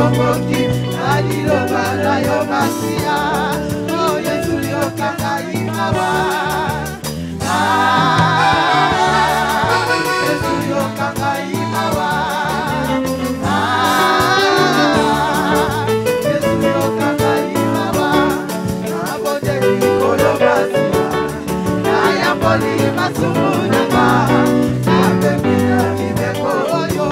tomboki aliloba na yo masia oh Yesu yokanga imawa Yesu yokanga imawa Yesu yokanga imawa nabode likolo masia nayamboli masumu nanga napemina mibeko oyo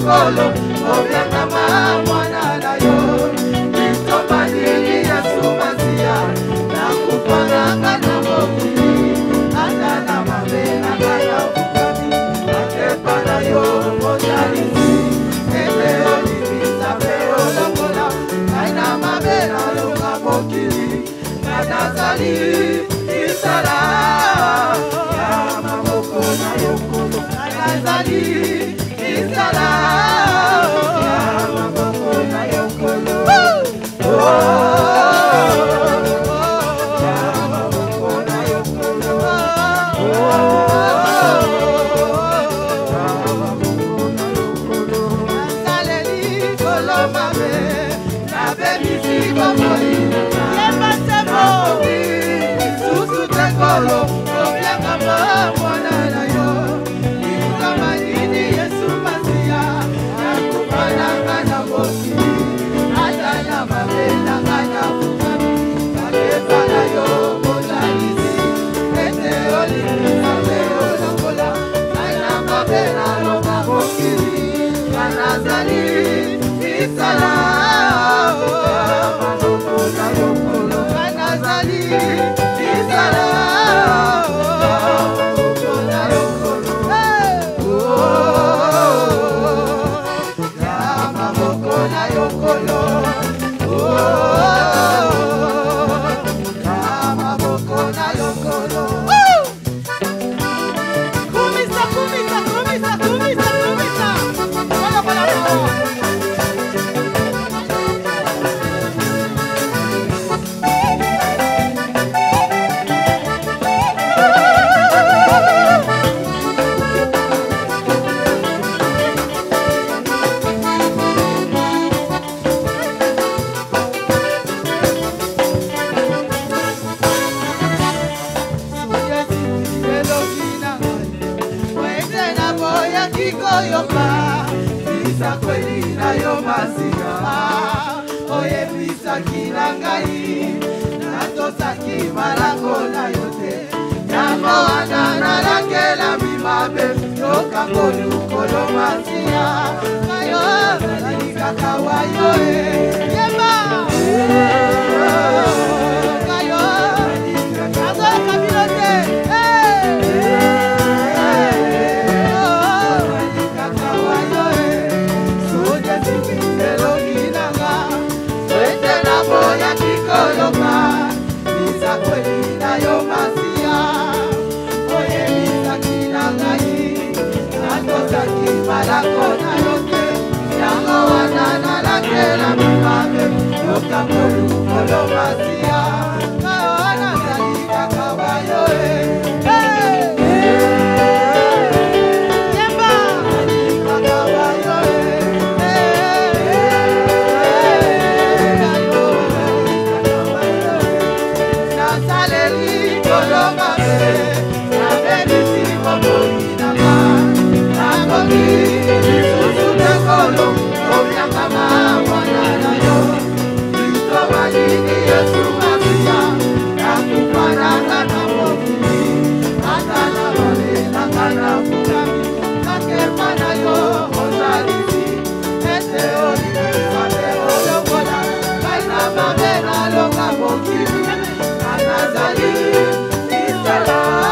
Kolo, obianga mwana na yo, Kristo madini Yesu masia, na kupananga na mokili, anda na mabena kaya ukami, akepa na yo mojalisi, ete olibisa peo lokola, aina mabena longa mokili, kanazali isara, ya mamoko na yokolo, kanazali isara. Anazali, Isala.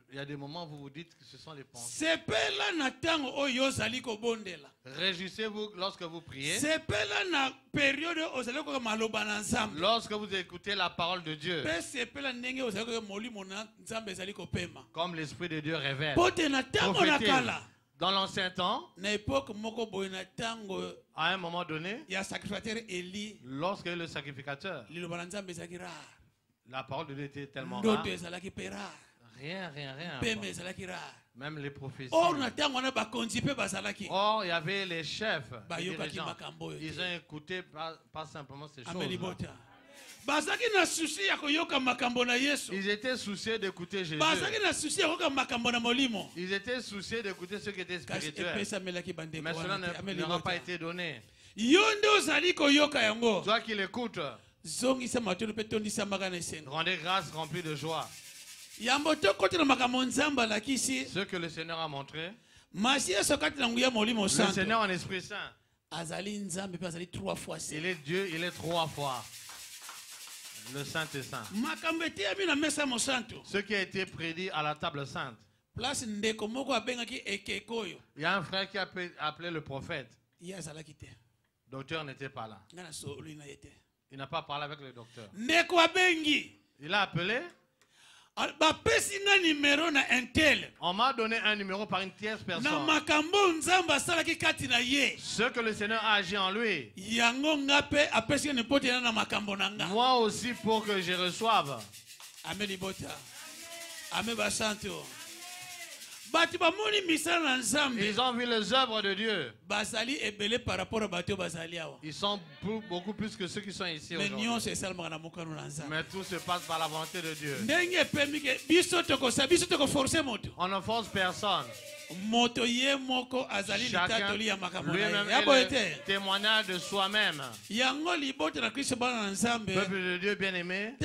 Il y a des moments où vous vous dites que ce sont les pensées. Réjouissez-vous lorsque vous priez. Lorsque vous écoutez la parole de Dieu. Comme l'Esprit de Dieu révèle. Dans l'ancien temps, à un moment donné, lorsque le sacrificateur, la parole de Dieu était tellement rare. Rien. Même les prophéties. Or, il y avait les chefs. Ils ont écouté pas simplement ces choses. Ils étaient souciés d'écouter Jésus. Ils étaient souciés d'écouter ce qui était spirituel. Mais cela ne leur a pas été donné. Toi qui l'écoutes, rendez grâce remplie de joie. Ce que le Seigneur a montré, le Seigneur en Esprit Saint, il est Dieu, il est 3 fois. Le Saint est Saint. Ce qui a été prédit à la table sainte. Il y a un frère qui a appelé le prophète. Le docteur n'était pas là. Il n'a pas parlé avec le docteur. Il a appelé. On m'a donné un numéro par une tierce personne. Ce que le Seigneur a agi en lui. Moi aussi pour que je reçoive. Ils ont vu les œuvres de Dieu. Ils sont beaucoup plus que ceux qui sont ici aujourd'hui. Mais tout se passe par la volonté de Dieu. On ne force personne. Chacun lui-même est le témoignage de soi-même. Peuple de Dieu bien-aimé,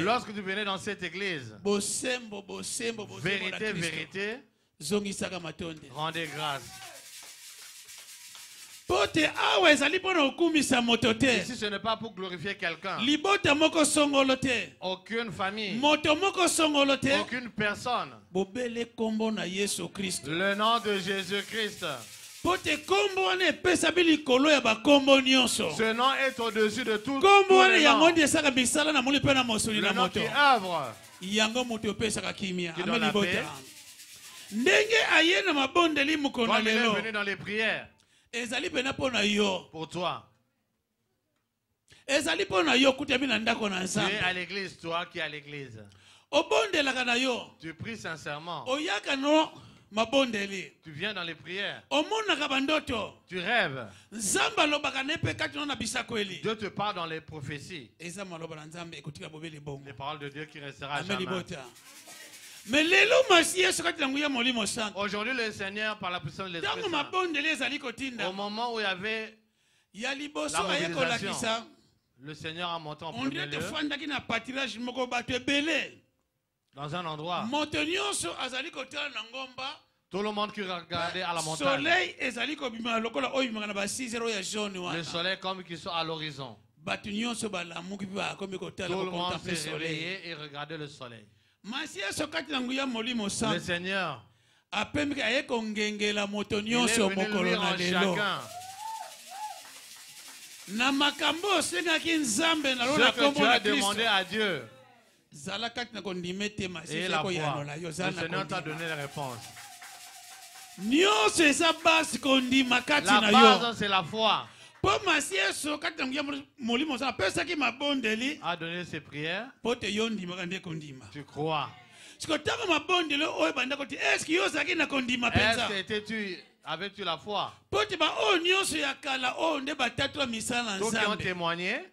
lorsque tu venais dans cette église, vérité, vérité, rendez grâce. Ici, ce n'est pas pour glorifier quelqu'un. Aucune famille, aucune personne. Le nom de Jésus-Christ. Ce nom est au-dessus de tout. Le nom qui œuvre, qui donne la paix. Comme il est venu dans les prières, pour toi. Tu es à l'église, toi qui es à l'église. Tu pries sincèrement. Tu viens dans les prières. Tu rêves. Dieu te parle dans les prophéties. Les paroles de Dieu qui restera à jamais. Aujourd'hui, le Seigneur, par la puissance de l'Esprit Saint, au moment où il y avait la mobilisation, le Seigneur a monté en premier lieu dans un endroit. Tout le monde qui regardait à la montagne. Le soleil comme qui sont à l'horizon. Tout le monde s'est réveillé et regardait le soleil. Le Seigneur, il est venu lui en chacun. Ce que tu as demandé à Dieu. Et la foi. Le Seigneur t'a donné les réponses. La base, c'est la foi. A donné ses prières. Tu crois. Est-ce que avais-tu la foi? Tous qui ont témoigné.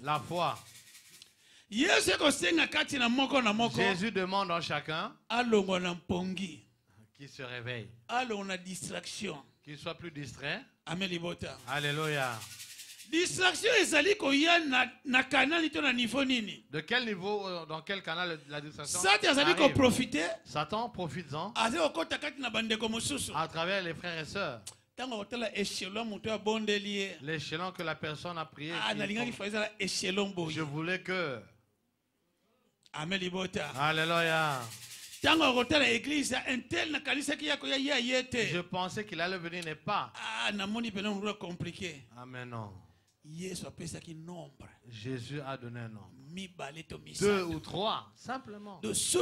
La foi. Jésus demande en chacun qui se réveille, qu'il soit plus distrait. Alléluia. Distraction de quel niveau, dans quel canal la distraction arrive? Satan profite-en à travers les frères et sœurs. L'échelon que la personne a prié. Je voulais que. Alléluia. Je pensais qu'il allait venir, n'est pas. Amen, non. Jésus a donné un nombre. 2 ou 3, simplement. Si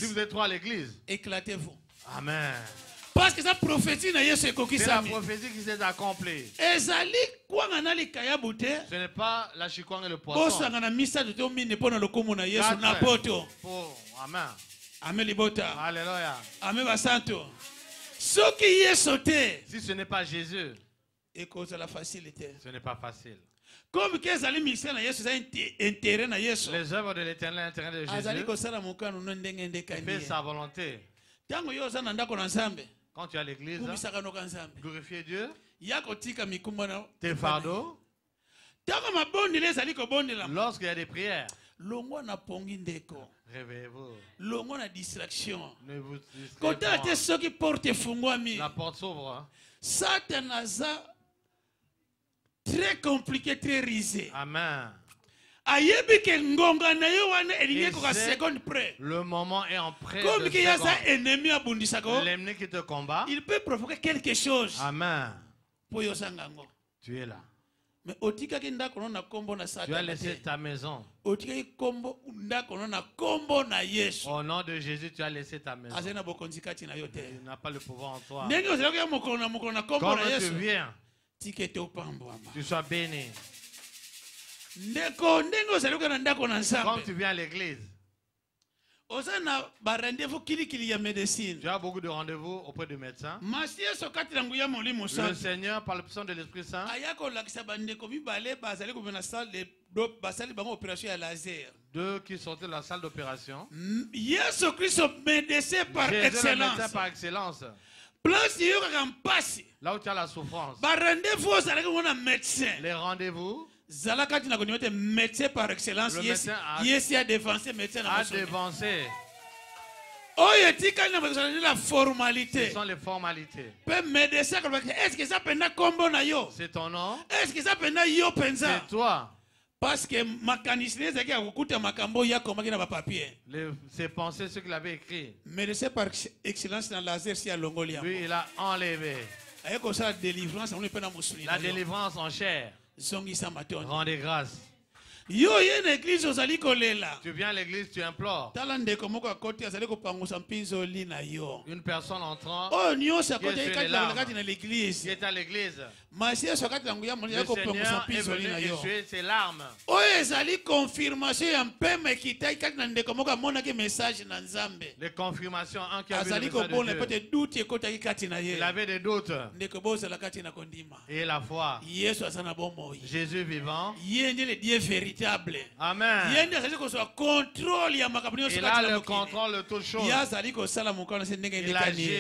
vous êtes 3 à l'église, amen. Parce que ça prophétie na Yesu ekoki c'est la prophétie qui s'est accomplie. Ezali kwanga na likaya bute. Ce n'est pas la chikwanga et le poisson. Bosanga na misa de to mine pona lokomo na Yesu na poto. Amen. Amen libota. Alléluia. Amen basanto. Soki Yesu te. Si ce n'est pas Jésus, Ce n'est pas facile. Comme les œuvres de l'Éternel, l'intérêt de Jésus, fait sa volonté. Quand tu es à l'église, glorifier Dieu, tes fardeaux, lorsqu'il y a des prières, réveillez-vous. Ne vous distrayez pas. La porte s'ouvre. Satan très compliqué, très risé. Amen. Le moment est en près. Comme il y a un ennemi à Bundisako, l'ennemi qui te combat, il peut provoquer quelque chose. Amen. Tu es là. Mais tu as laissé ta maison. Au nom de Jésus, tu as laissé ta maison. Tu n'as pas le pouvoir en toi. Comme tu viens, tu sois béni. Quand tu viens à l'église, tu as beaucoup de rendez-vous auprès du médecin. Le Seigneur, par le puissance de l'Esprit Saint, deux qui sortaient de la salle d'opération. Jésus-Christ, médecin par excellence. Par excellence. Là où tu as la souffrance. Les rendez-vous. Médecin par excellence. Le médecin a dévancé médecin. La formalité. Ce sont les formalités. Est-ce que ça peut c'est ton nom? Est-ce que ça peut c'est toi? Parce que ses pensées, ce qu'il avait écrit. Médecin par excellence dans laser si à Longolia. Lui, il a enlevé. La délivrance en chair. Rendez grâce. Tu viens à l'église, tu implores. Une personne entrant qui est à l'église. Le Seigneur est venu essuyer ses larmes. Les confirmations, un qui a vu le message de Dieu. Il avait des doutes. Et la foi. Jésus vivant. Amen. Il a le contrôle de toutes choses. Il agit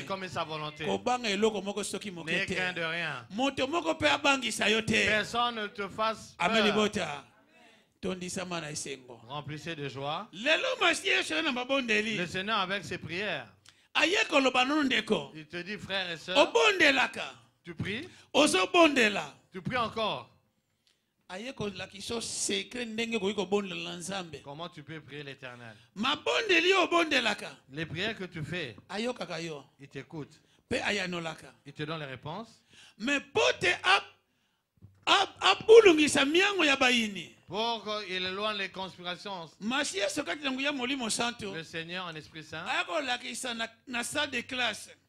comme sa volonté. N'aie crainte de rien. Personne ne te fasse peur. Remplissez de joie. Le Seigneur avec ses prières. Il te dit, frères et sœurs, tu pries. Tu pries encore. Comment tu peux prier l'Éternel? Les prières que tu fais, il t'écoute. Il te donne les réponses. Mais pour qu'il éloigne les conspirations, le Seigneur en Esprit Saint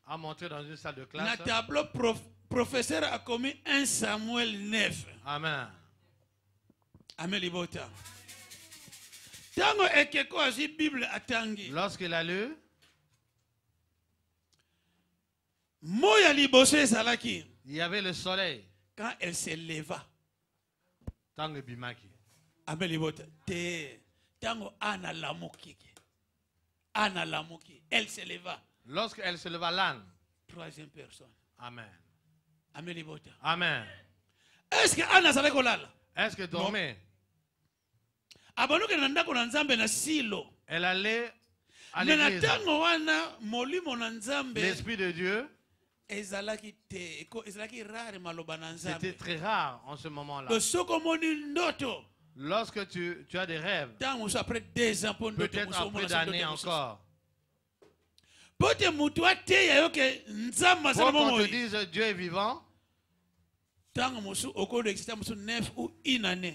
a montré dans une salle de classe. Professeur a commis 1 Samuel 9. Amen. Lorsqu'il a lu, il y avait le soleil. Quand elle se leva, Tango Bimaki. Elle se leva. Lorsqu'elle se leva, l'âne. Troisième personne. Amen. Amen. Est-ce que Anna Salakolala? Est-ce que dormait? Elle allait à l'église. L'Esprit de Dieu. C'était très rare en ce moment-là. Lorsque tu as des rêves, peut-être après des années encore, pour qu'on te dise Dieu est vivant,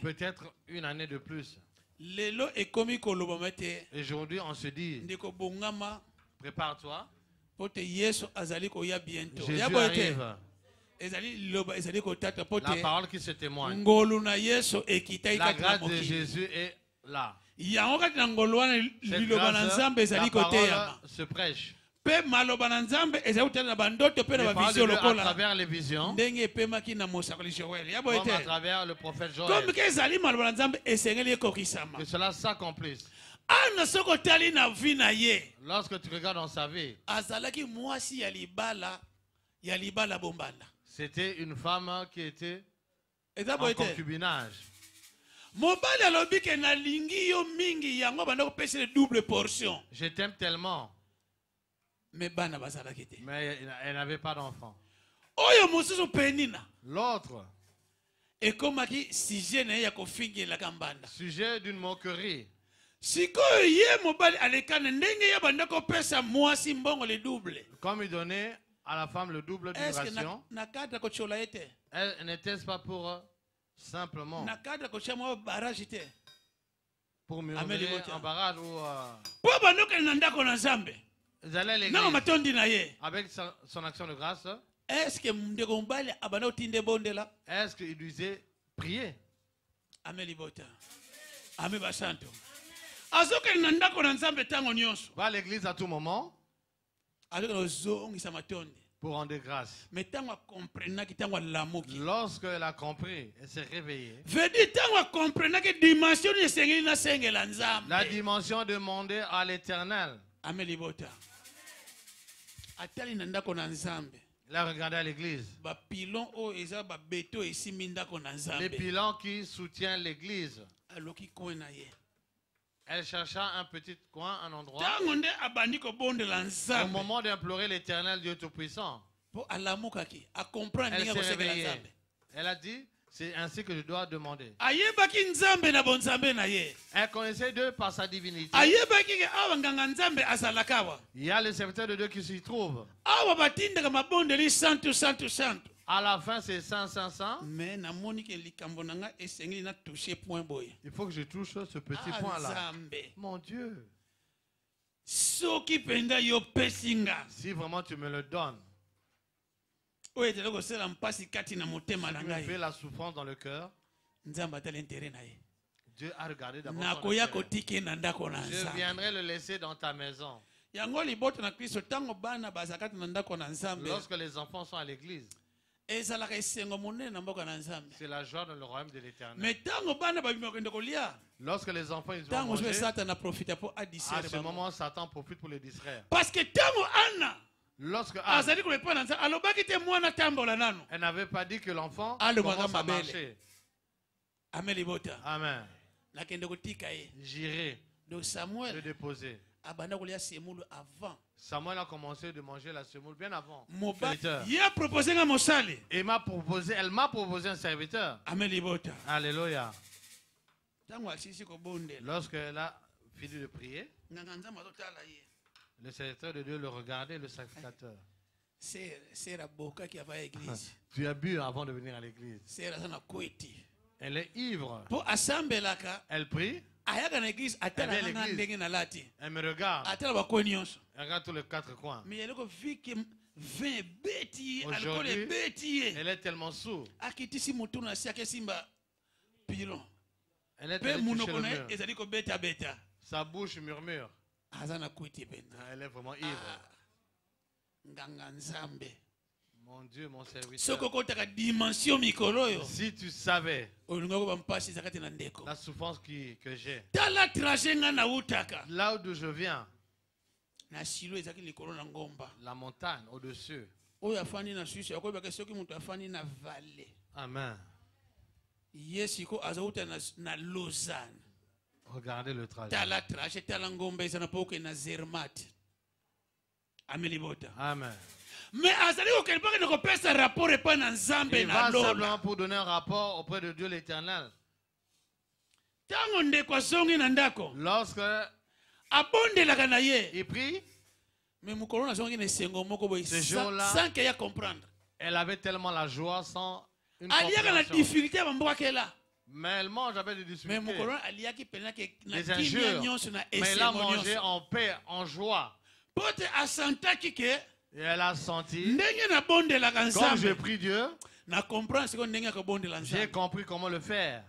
peut-être une année de plus. Aujourd'hui, on se dit, prépare-toi. Jésus arrive. La parole qui se témoigne. La grâce de Jésus est là. Cette grâce, la parole se prêche. Pe maloba na nzambe eza utana na bandoto pe na ba vision lokola. À travers les visions. Ndenge pe maki na mosakoli Joël. Ya boite. Comme à travers le prophète Joël. Comme que ezali maloba na nzambe esengeli ekokisama. Que cela s'accomplisse. Ana soko tali na vie na ye. Lorsque tu regardes dans sa vie. Azalaki mwasi ya libala bombala. C'était une femme qui était en concubinage. Mobali alobi ke na lingi yo mingi yango banda ko pesa double portion. Je t'aime tellement. Mais bana bazalaki te. Mais elle n'avait pas d'enfant. Oyo mususu penina. L'autre. Ekomaki sujet na ya kofingela kambanda. Sujet d'une moquerie. Sikoyo ye mobali alekana ndenge ya banda ko pesa mwasi mbongo le double. Comme il donnait à la femme le double d'une ration. Nakata ko chola ete. Elle n'était-ce pas pour simplement nakata ko chama barrage te. Pour murmurer en barrage ou po banoka na ndako na Nzambe. Ils allaient à l'église. Na matondi na ye. Avec son action de grâce. Est-ce que ndeko mbali abana otinde bondela? Est-ce qu'il disait prier? Ameli bota. Ame basanto. Azoka na ndako na Nzambe tango nyonso. Va à l'église à tout moment. Azoka zongisa matondi. Pour rendre grâce. Mais tango comprena ki tango lamuki. Lorsque elle a compris, elle s'est réveillée. Vedi tango comprena que dimension ni sengeli na sengela Nzambe. La dimension demandée à l'Éternel. Ameli bota. Atali na ndako na Nzambe. Il a regardé à l'église. Les pilons qui soutiennent l'église. Elle chercha un petit coin, un endroit. Au moment d'implorer l'Éternel Dieu Tout-Puissant. Elle s'est réveillée. Elle a dit, c'est ainsi que je dois demander. Elle connaissait Dieu par sa divinité. Il y a le serviteur de Dieu qui s'y trouve. À la fin, c'est 500. Mais il faut que je touche ce petit point-là. Mon Dieu. Si vraiment tu me le donnes. Si tu me fais la souffrance dans le cœur. Dieu a regardé d'abord son intérêt. Je viendrai le laisser dans ta maison. Lorsque les enfants sont à l'église, c'est la joie dans le royaume de l'Éternel. Lorsque les enfants ils vont manger, à ce moment, Satan profite pour les distraire. Parce que lorsque elle n'avait pas dit que l'enfant commence à marcher. Amen. J'irai le déposer. Samuel a commencé de manger la semoule bien avant. Elle m'a proposé un serviteur. Alléluia. Lorsqu'elle a fini de prier, le serviteur de Dieu le regardait, le sacrificateur. Tu as bu avant de venir à l'église. Elle est ivre. Elle prie. Elle me regarde. Elle regarde tous les quatre coins. Aujourd'hui, elle est tellement sourde. Elle est tellement touchée le mur. Sa bouche murmure. Elle est vraiment ivre. Mon Dieu, mon serviteur. Si tu savais la souffrance que j'ai, là d'où je viens, la montagne au-dessus. Amen. Regardez le trajet. Amen. Mais il va simplement pour donner un rapport auprès de Dieu l'Éternel. Lorsque il prie, ce jour-là, elle avait tellement la joie sans une compréhension. Mais elle mange avec des difficultés, des injures. Mais elle a mangé en paix, en joie. Et elle a senti, comme j'ai pris Dieu, j'ai compris comment le faire.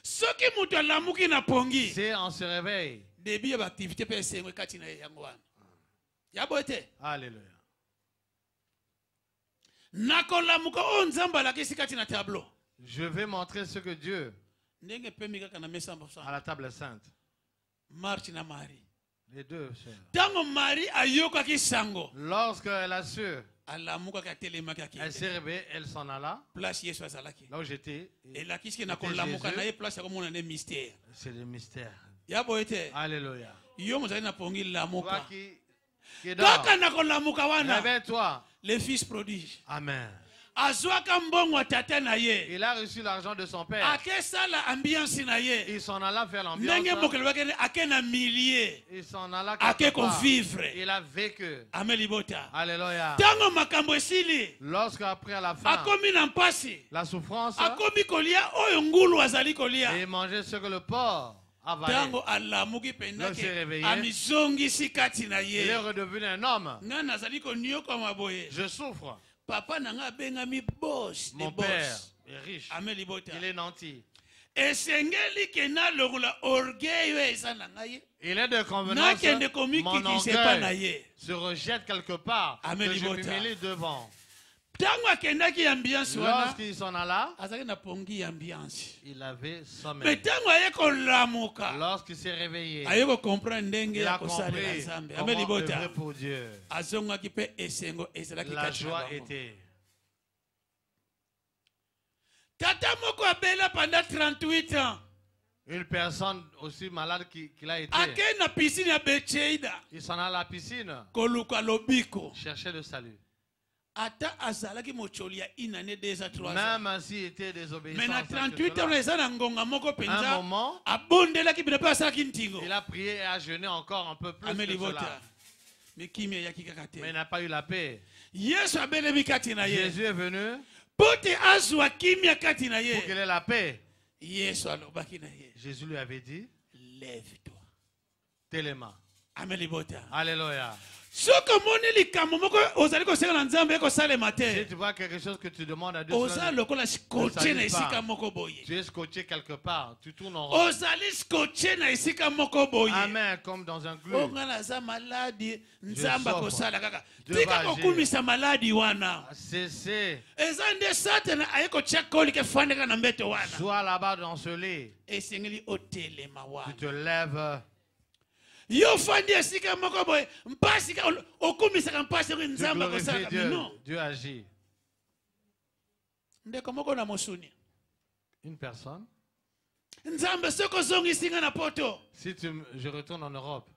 C'est on se réveille. Alléluia. Je vais montrer ce que Dieu à la table sainte. Les deux sœurs. Lorsqu'elle a su, elle s'est réveillée, elle s'en alla. Là où j'étais. C'est le mystère. Alléluia. Toi qui dors, réveille-toi. Le fils prodige. Amen. Il a reçu l'argent de son père. Il s'en alla faire l'ambiance. Il s'en alla quelque part. Il a vécu. Alléluia. Lorsqu'après à la fin, la souffrance, il mangeait ce que le porc avalait. Lorsqu'il s'est réveillé, il est redevenu un homme. Je souffre. Mon père est riche. Il est nanti. Il est de convenance. Mon orgueil se rejette quelque part. Que je m'humilie devant. Lorsqu'il s'en alla, il avait sommeil. Lorsqu'il s'est réveillé, il a compris comment œuvrer pour Dieu. La joie était. Pendant 38 ans. Une personne aussi malade qu'il a été. Il s'en alla à la piscine. Chercher le salut. Même s'il était désobéissant. Mais à 38 ans, un moment, il a prié et a jeûné encore un peu plus que cela. Mais il n'a pas eu la paix. Jésus est venu pour qu'il ait la paix. Jésus lui avait dit, lève-toi. Téléma. Alléluia. Si tu vois quelque chose que tu demandes à Dieu, tu es scotché quelque part, tu tournes en rond. Amen, comme dans un glue. Cessez. Sois là-bas dans ce lit. Tu te lèves. Dieu agit. Une personne. Si je retourne en Europe,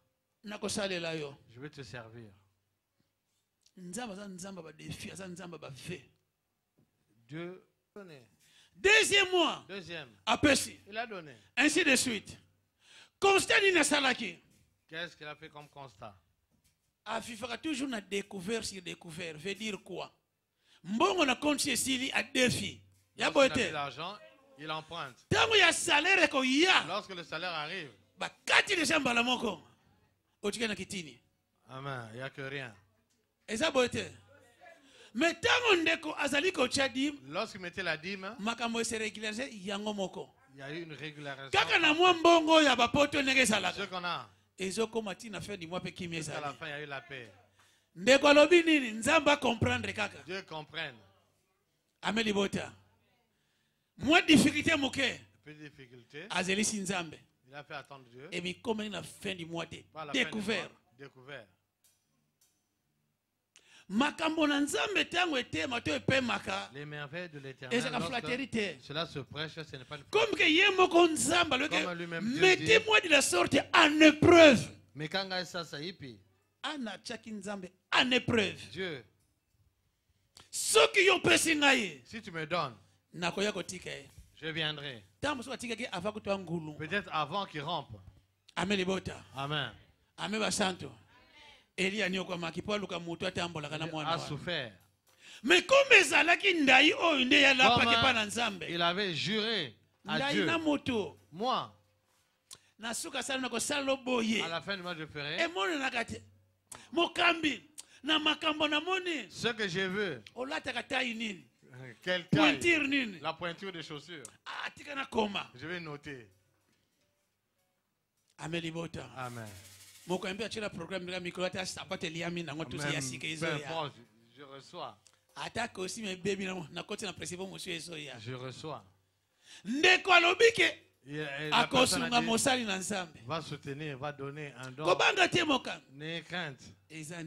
je vais te servir. Dieu donné. Deuxième mois. Il a donné. Ainsi de suite. Constat Salaki. Qu'est-ce qu'il a fait comme constat? Il fera toujours une découverte sur découverte. Veut dire quoi? Mbongo na compte ici à défi. Il a l'argent, il emprunte. Lorsque le salaire arrive, amen, il n'y a que rien. Mais lorsqu'il mettait la dîme, il y a eu une régularisation. Ce qu'on a. Jusqu'à la fin, il y a eu la paix. Dieu comprenne. Moins difficulté, peu de difficulté. Il a fait attendre Dieu. Et puis, comme la fin du mois, découvert. Les merveilles de l'Éternel, cela se prêche, ce n'est pas une comme mettez-moi de la sorte en épreuve. Mais quand en épreuve. Dieu, si tu me donnes, je viendrai. Peut-être avant qu'il rampe. Amen. Il a souffert. Mais comme il avait juré à Dieu, moi, à la fin du mois je ferai ce que je veux. Quelle taille? La pointure des chaussures. Je vais noter. Amen. Amen. Mokambi a tiré le programme de la micro, tu as sapaté liami na ngoto ya sike izo ya. Je reçois. Attaque aussi mes bébés na côté na président monsieur izo ya. Je reçois. Ndeko alobike. La personne va soutenir, va donner un don. N'ayez crainte. C'est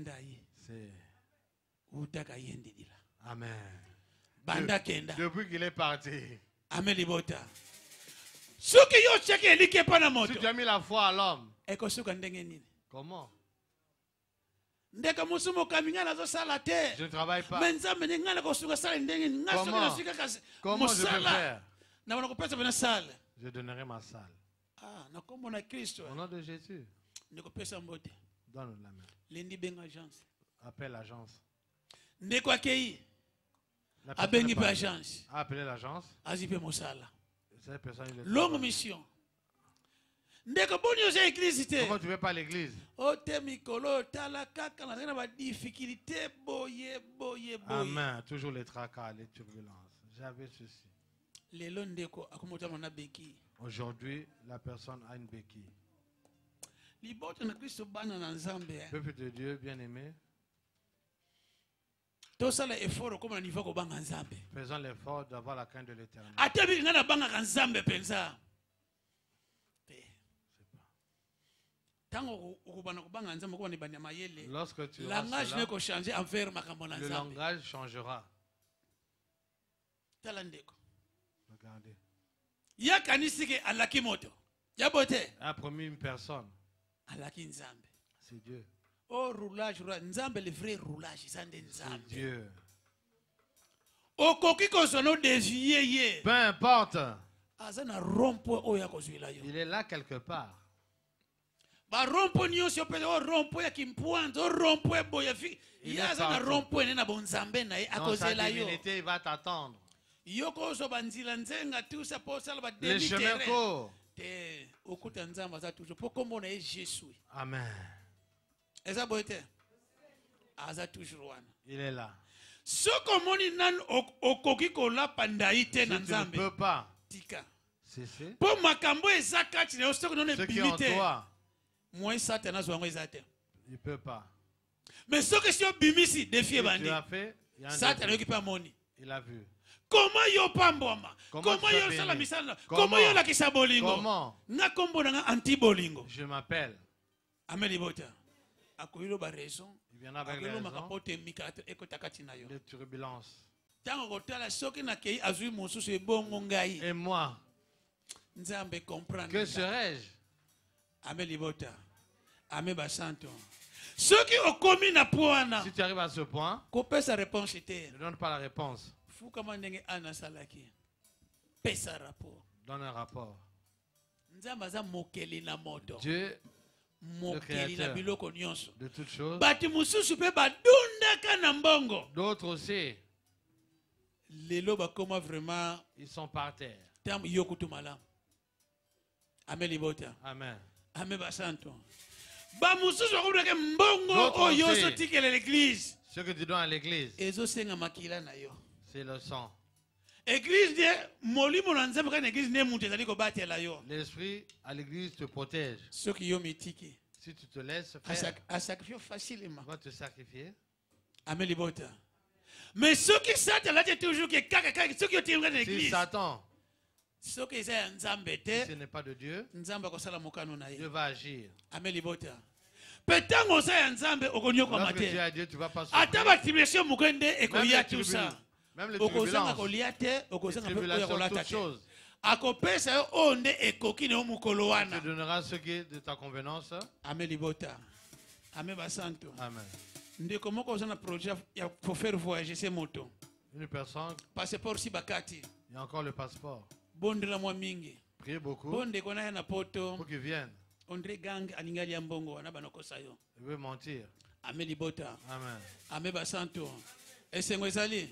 Amen. Depuis qu'il est parti. Amen. Si tu as mis la foi à l'homme, comment? Je ne travaille pas. Comment je peux faire? Je donnerai ma salle. Au nom de Jésus. Donne la main. Appelle l'agence. Appelez l'agence. Longue mission. Pourquoi tu ne veux pas l'église? Amen. Toujours les tracas, les turbulences. J'avais ceci. Aujourd'hui, la personne a une béquille. Peuple de Dieu, bien-aimé, faisons l'effort d'avoir la crainte de l'Éternel. Lorsque tu auras cela, le langage changera. Regardez. A promis une personne. C'est Dieu. Oh, roulage, nzambe le vrai roulage, c'est Dieu. Peu importe. Il est là quelque part. La divinité, il va t'attendre. Les chemins courts. Amen. Il est là. Si tu ne peux pas cesser, ce qui est en toi, il ne peut pas. Mais ce que tu as fait, il a vu. Comment yo pamboma? Comment yo salamisana? Comment yo la kisabolingo? Comment? Na kombo na anti-bolingo. Je m'appelle. Amelibota. Akoyilo ba raison. Il vient avec les raisons. Les turbulences. Et moi, que serais-je? Amelibota. Amebasanto. Ceux qui ont commis na poana. Si tu arrives à ce point, ne donne pas la réponse. Donne un rapport. Dieu, le créateur de toutes choses. D'autres aussi. Ils sont par terre. Amen. Ce que tu donnes à l'église, c'est le sang. L'esprit à l'église te protège. Si tu te laisses faire, va te sacrifier. Mais ceux qui s'attendent toujours que si Satan, ce n'est pas de Dieu, Dieu va agir. Lorsque tu as Dieu, tu ne vas pas souffrir. Même les tribulations, toutes choses. Tu donneras ce qui est de ta convenance. Amen. Une personne, il y a encore le passeport. Priez beaucoup pour qu'il vienne. Il veut mentir. Amen.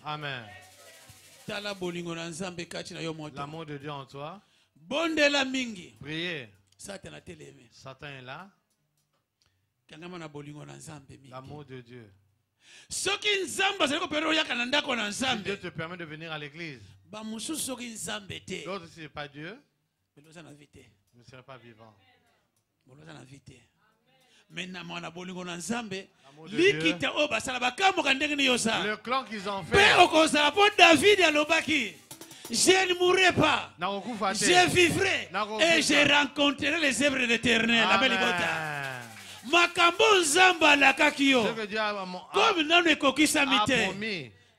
Amen. L'amour de Dieu en toi. Priez. Satan est là. L'amour de Dieu. Si Dieu te permet de venir à l'église, d'autres, si ce n'est pas Dieu, vous ne serez pas vivant. Le clan qu'ils ont fait. David alobaki. Je ne mourrai pas. Je vivrai. Et je rencontrerai les œuvres de l'Éternel. Makambo nzamba la kakio. Comme non ne kokisa mite.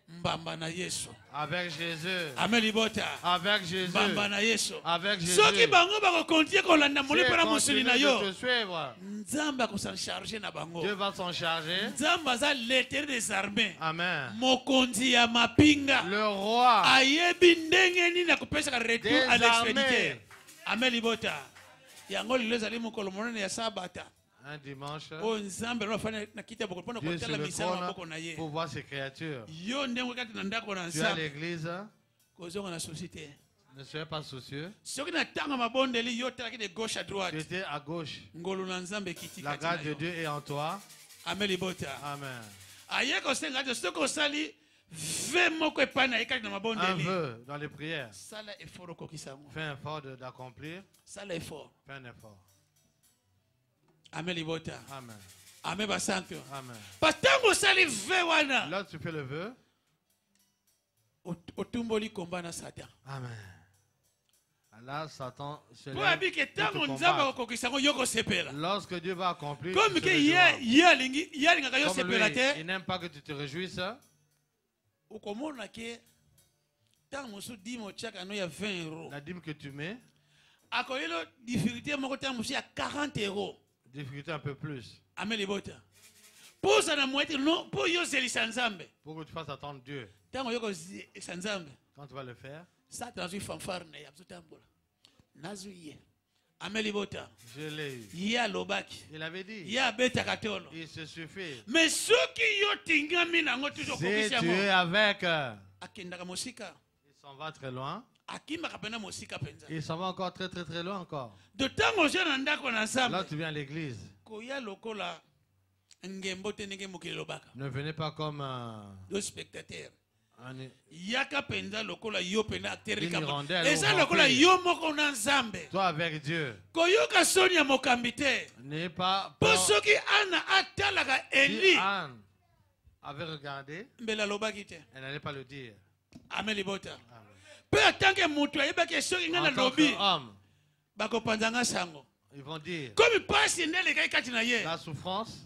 Mbamba na Yesu. Avec Jésus. Amelibota. Avec Jésus. Mbamba na Yesu. Avec Jésus. Soki bango ba kontie ko landa moli para musuli na yo. Nzamba ko s'en charger na bango. Dieu va s'en charger. Nzamba za l'Éternel des armées. Amen. Mokonzi ya mapinga. Le roi. Ayebi ndenge ni na kopesa ka retour à l'extrémité. Amelibota. Yango lezali mokolo monene ya sabata. Un dimanche, Dieu se le trône pour voir ses créatures. Tu es à l'église, ne soyez pas soucieux. Tu étais à gauche. La grâce de Dieu est en toi. Amen. Un vœu dans les prières. Fais un effort d'accomplir. Fais un effort. Amen. Amen. Amen. Amen. Là, tu fais le vœu. Amen. Là, Satan se lève. Lorsque Dieu va accomplir, comme lui, il n'aime pas que tu te réjouisses. La dîme que tu mets, difficulté un peu plus. Amen. Pour que tu fasses attendre Dieu. Quand tu vas le faire, je l'ai eu. Il avait dit. Il se suffit. Mais ceux qui si tu es avec, il s'en va très loin. Il s'en va encore très loin encore. Là, tu viens à l'église. Ne venez pas comme deux spectateurs. Toi avec Dieu. N'ayez pas peur. Si Anne avait regardé, elle n'allait pas le dire. Amen. En tant qu'homme, ils vont dire la souffrance.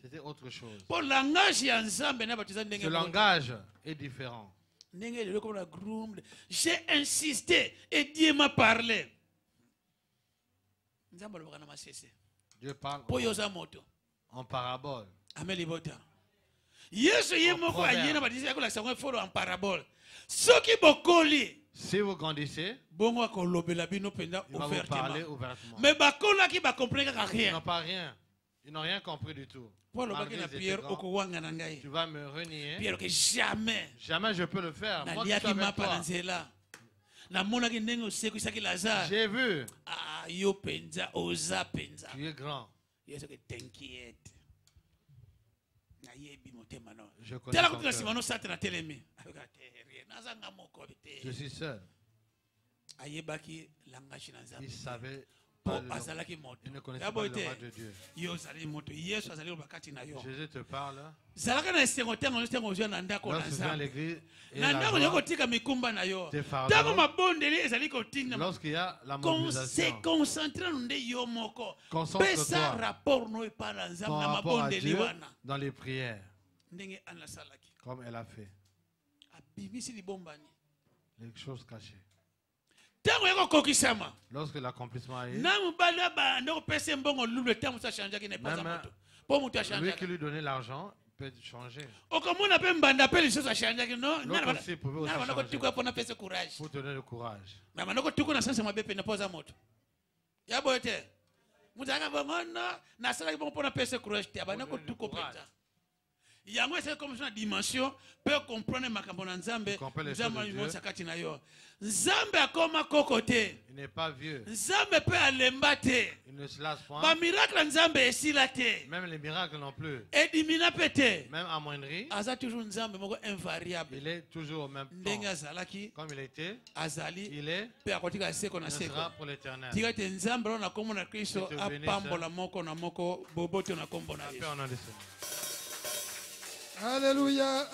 C'était autre chose. Ce langage est différent. J'ai insisté et Dieu m'a parlé. Dieu parle en parabole. Amen. En parabole. Si vous grandissez, il va vous parler ouvertement. Mais ils n'ont pas rien. Ils n'ont rien compris du tout. Tu vas me renier. Jamais je peux le faire. Moi, je suis avec toi. J'ai vu. Tu es grand. Je connais ton cœur. Je suis seul. Il savait pas il ne connaissait pas le roi de Dieu. Jésus te parle. Lorsque tu viens à l'église, tes fardeaux, lorsqu'il y a la mobilisation, concentre-toi ton rapport à Dieu dans les prières, comme elle a fait. Les choses cachées. Lorsque l'accomplissement est, lui qui lui donnait l'argent peut changer. L'autre aussi pouvait aussi changer pour te donner le courage. Il y a comme une dimension, peut comprendre ma Nzambe, Nzambe a comme côté. Il n'est pas vieux. Nzambe peut aller il ne se lasse point. Ba miracle Nzambe esilate. Même les miracles non plus. Et dimina pété. Même amoindri. Aza toujours Nzambe moko invariable. Il est toujours au même temps. Comme il était. Azali. Il est. Pe akotika seko na seko. Il sera pour l'éternel. Tika te Nzambe na kombo na Kristo apambola moko na moko boboto na kombo na Yesu. Alléluia.